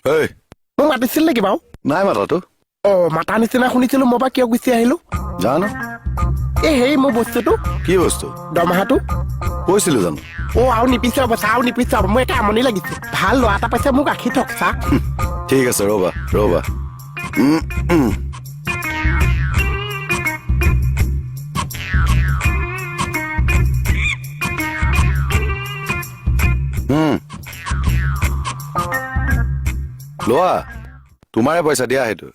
Hey. Mo matiছিল নেকি বাও? নাই মাতাতো। মাতা নিচিনা শুনিছিলো মই বা কিয় গুচি আহিলো? জানো। হেই মোৰ বস্তুটো। কি বস্তু? দৰমহাটো। কৈছিলো জানো। আৰু নিপিছে অৱস্থা আৰু নিপিছে মই এটা আমনি লাগিছে। ভাল ল'ৰা এটা পাইছে মোক আখি থকছা। ঠিক আছে ৰবা। লোৱা তোমাৰে পইচা দিয়া সেইটো।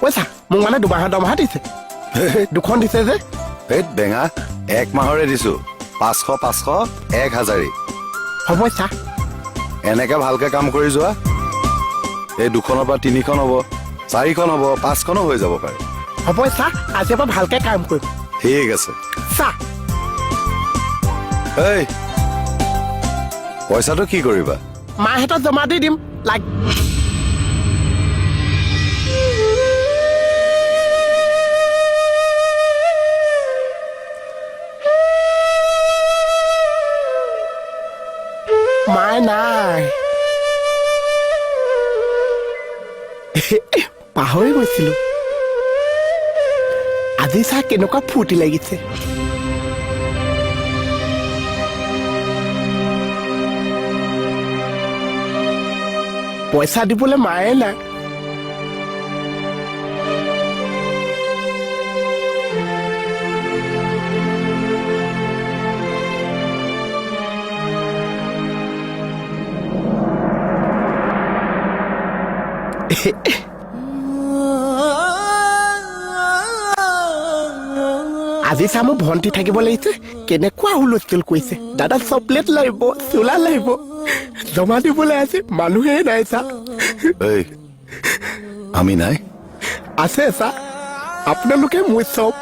পইচা মোক মানে দুমাহৰ দৰমহা দিছে। দুখন দিছে যে। এই বেঙা 1 মাহৰে দিছো 500 1000। হ'ব চা। এনেকে ভালকে কাম কৰি যোৱা। এই 2খনৰ পৰা 3খন হ'ব 4খন হ'ব 5খনো হৈ যাব পাৰে। হ'ব চা আজিৰ পৰা ভালকে কাম কৰিম। ঠিক আছে চা। এই পইচাটো কি কৰিবা? মাহেঁতত জমা দি দিম লাগ। মায়ে নাই। পাহৰি গৈছিলো। আজি চা কেনেকুৱা ফূৰ্তি লাগিছে। পইচা দিবলৈ মায়ে নাই। আজি চা মোৰ ভণ্টি থাকিব লাগিছে কেনেকুৱা হুলস্থুল কৰিছে। দাদা চকলেট লাগিব চোলা লাগিব জমা দিবলৈ আছে মানুহে নাই চা। এই আমি নাই আছে চা আপোনালোকে মোৰ চব।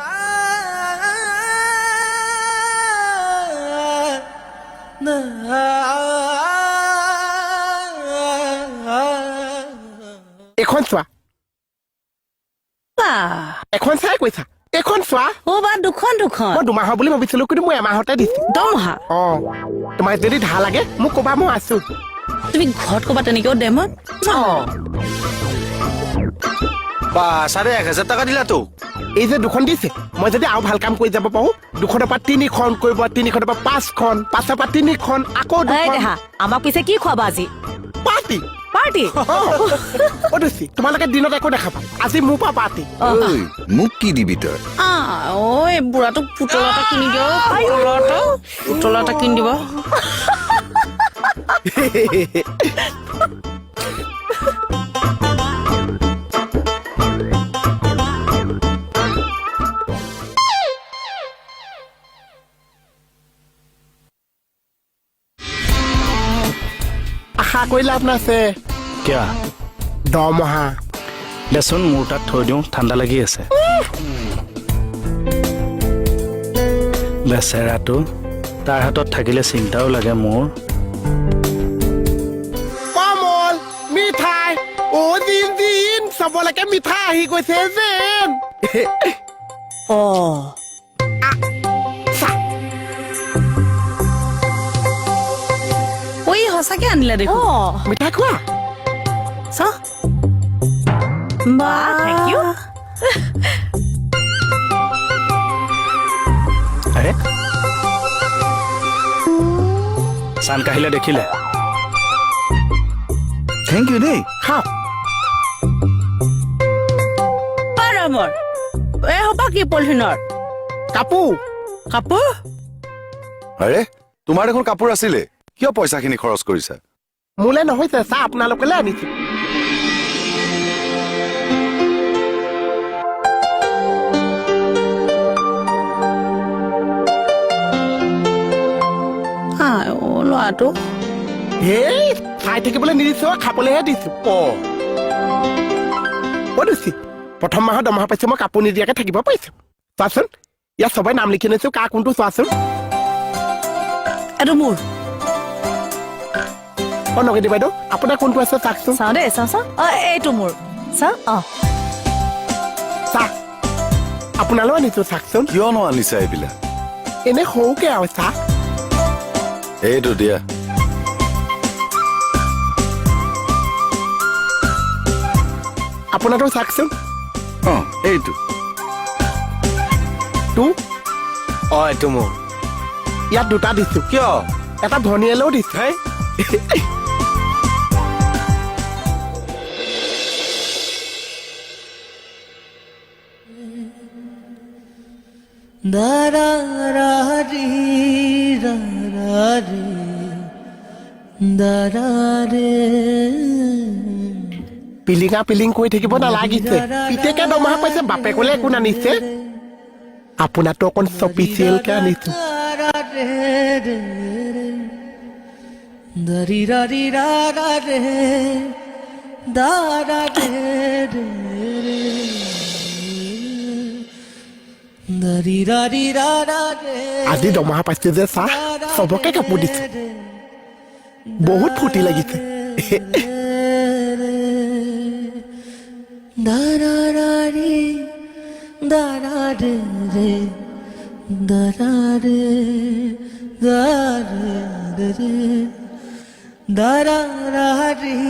এখন চোৱা এখন চাই কৈছা এখন চোৱা। বা দুখন মই দুমাহৰ বুলি ভাবিছিলো কিন্তু মই এমাহতে দিছো দৰমহা। তোমাক যদি ধাৰ লাগে মোক কবা মই আছো। তুমি ঘৰত ক'বা তেনেকেও দে মই। বা 1000 টাকা দিলা তো। এই যে 2খন দিছে মই যদি আৰু ভাল কাম কৰি যাব পাৰো 2খনৰ পৰা 3খন কৰিব 3খনৰ পৰা 5খন 5ৰ পৰা 3খন আকৌ দেহা আমাক পিছে কি খুৱাবা আজি? Party party. অদুচি তোমালোকে দিনত একো দেখাবা আজি মোৰ পৰা পাৰ্টি। মোক কি দিবি তই? এই বুঢ়াটোক পুতলা এটা কিনি দিয়। পুতলা এটা কিনি দিব। আশা কৰি লাভ নাছে। কিয়? দৰমহা দেচোন মোৰ তাত থৈ দিওঁ ঠাণ্ডা লাগি আছে। বেচেৰাটো তাৰ হাতত থাকিলে চিন্তাও লাগে মোৰ। কমল মিঠাই দিন চবলৈকে মিঠাই আহি গৈছে যেন। ঐ সঁচাকে আনিলে দেখোন। মিঠাই খোৱা বা থেংক ইউ। আৰে চান কাহিলে দেখিলে। থেংক ইউ দেই। খাওক মোৰ এই হবা কি পলিথিনৰ কাপোৰ কাপোৰ। আৰে তোমাৰ দেখোন কাপোৰ আছিলে কিয় পইচাখিনি খৰচ কৰিছা? মোলে নহৈছে চা আপোনালোকলৈ আনিছো। ল'ৰাটো হেই খাই থাকিবলৈ নিদিছো খাবলৈহে দিছো। অদুচি প্ৰথম মাহৰ দৰমহা পাইছো মই কাপোৰ নিদিয়াকে থাকিব পাৰিছো। চোৱাচোন ইয়াত সবাই নাম লিখি আনিছো কাৰ কোনটো চোৱাচোন। এইটো মোৰ। নগেদি বাইদেউ আপোনাৰ কোনটো আছে চাওকচোন। চাওঁ দেই চাওঁ এইটো মোৰ চাওঁ। চাহ আপোনালৈ আনিছো চাওকচোন। কিয়নো আনিছা এইবিলাক? এনে সৰুকে আৰু চাহ এইটো দিয়া আপোনাৰটো চাওকচোন এইটো তো অ এইটো মোৰ ইয়াত দুটা দিছো কিয় এটা ভনীয়েলেও দিছো হেই পিলিঙা পিলিং কৰি থাকিব নালাগিছে পিতেকে দৰমহা পাইছে বাপেকলে একো নানিছে আপোনাৰটো অকণ চপিচিয়েলকে আনিছো আজি দৰমহা পাইছো যে চাহ চবকে কাপোৰ দিছো বহুত ফূৰ্তি লাগিছে da da da